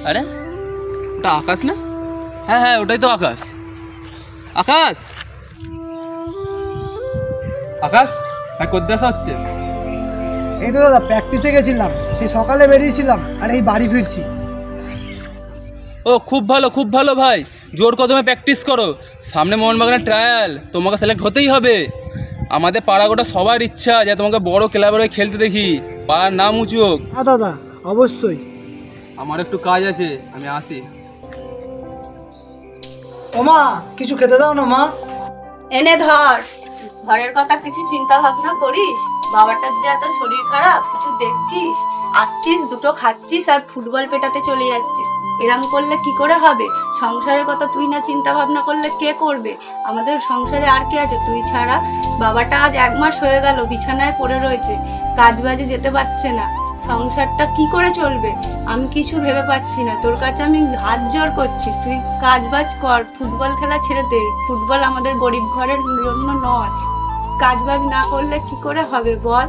আরে ওটা আকাশ না? হ্যাঁ হ্যাঁ, ওটাই তো আকাশ। আকাশ আকাশ, হ্যাঁ কোথায় আসা হচ্ছে? এই তো দাদা প্র্যাকটিসে গেছিলাম, সেই সকালে বেরিয়েছিলাম আর এই বাড়ি ফিরছি। ও খুব ভালো খুব ভালো ভাই, জোর কদমে প্র্যাকটিস করো। সামনে মোহনবাগানের ট্রায়াল, তোমাকে সিলেক্ট হতেই হবে। আমাদের পাড়া গোটা সবার ইচ্ছা যে তোমাকে বড় ক্লাবের হয়ে খেলতে দেখি, পাড়ার নাম উঁচু হোক। হ্যাঁ দাদা অবশ্যই। আমার একটু কাজ আছে, আমি আসি। ও মা, কিছু খেতে দাও না মা। এনে ধর। ঘরের কথা কিছু চিন্তা ভাবনা করিস? বাবাটার যে এত শরীর খারাপ, কিছু দেখছিস? আসছিস, দুটো খাচ্ছিস আর ফুটবল পেটাতে চলে যাচ্ছিস। এরম করলে কি করে হবে? সংসারের কথা তুই না চিন্তা ভাবনা করলে কে করবে? আমাদের সংসারে আর কে আছে তুই ছাড়া? বাবাটা আজ 1 মাস হয়ে গেল বিছানায় পড়ে রয়েছে, কাজ বাজে যেতে পারছে না। সংসারটা কি করে চলবে? আমি কিছু ভেবে পাচ্ছি না। তোর কাছে আমি হাত জোর করছি, তুই কাজ বাজ কর, ফুটবল খেলা ছেড়ে দে। ফুটবল আমাদের গরিব ঘরের জন্য নয়। কাজ বাজ না করলে কি করে হবে বল?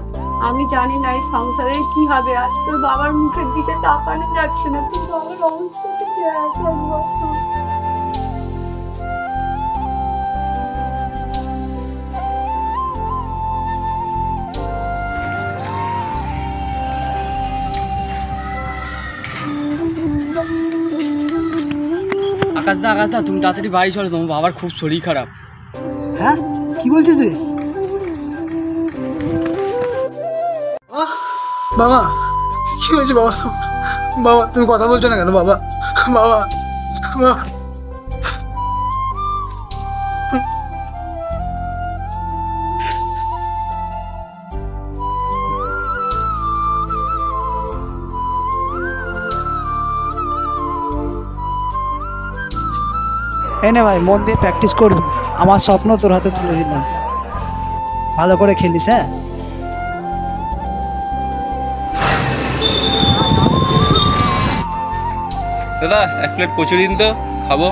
আমি জানি না এই সংসারে কি হবে। আর তোর বাবার মুখের দিকে তাকানো যাচ্ছে না। তুই বাবার অবস্থাটা দেখ একবার। আকাশ দা তুমি তাড়াতাড়ি বাড়ি চলো, তোমার বাবার খুব শরীর খারাপ। হ্যাঁ কি বলছিস রে? বাবা কি হয়েছে বাবা? বাবা তুমি কথা বলছো না কেন বাবা? বাবা বাবা এনে ভাই, মন দিয়ে প্র্যাকটিস করবি। আমার স্বপ্ন তোর হাতে তুলে দিলাম, ভালো করে খেলিস। হ্যাঁ দাদা 1 প্লেট কচুরি দিন তো, খাবো।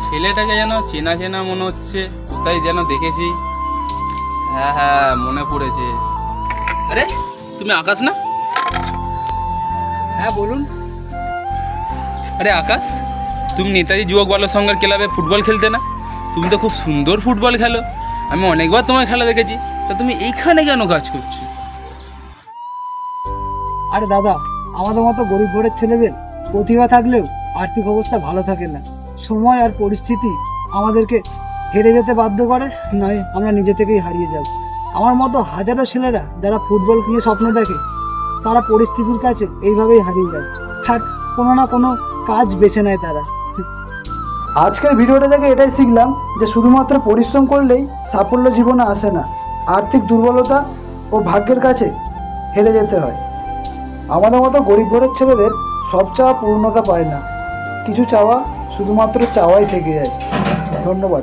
ছেলেটাকে যেন চেনা চেনা মনে হচ্ছে, কোথায় যেন দেখেছি। হ্যাঁ হ্যাঁ মনে পড়েছে। আরে তুমি আকাশ না? হ্যাঁ বলুন। আরে আকাশ, তুমি নেতাজি যুবক বালক সংঘের ক্লাবে ফুটবল খেলতে না? তুমি তো খুব সুন্দর ফুটবল খেলো, আমি অনেকবার তোমার খেলা দেখেছি। তা তুমি এইখানে কেন কাজ করছো? আরে দাদা, আমাদের মতো গরিব ঘরের ছেলেদের প্রতিভা থাকলেও আর্থিক অবস্থা ভালো থাকে না। সময় আর পরিস্থিতি আমাদেরকে হেরে যেতে বাধ্য করে, নয় আমরা নিজে থেকেই হারিয়ে যাব। আমার মতো হাজারো ছেলেরা যারা ফুটবল নিয়ে স্বপ্ন দেখে, তারা পরিস্থিতির কাছে এইভাবেই হারিয়ে যায় আর কোনো না কোনো কাজ বেছে নেয় তারা। আজকের ভিডিওটা দেখে এটাই শিখলাম যে শুধুমাত্র পরিশ্রম করলেই সাফল্য জীবনে আসে না, আর্থিক দুর্বলতা ও ভাগ্যের কাছে হেরে যেতে হয়। আমাদের মতো গরিব ঘরের ছেলেদের সব চাওয়া পূর্ণতা পায় না, কিছু চাওয়া শুধুমাত্র চাওয়াই থেকে যায়। ধন্যবাদ।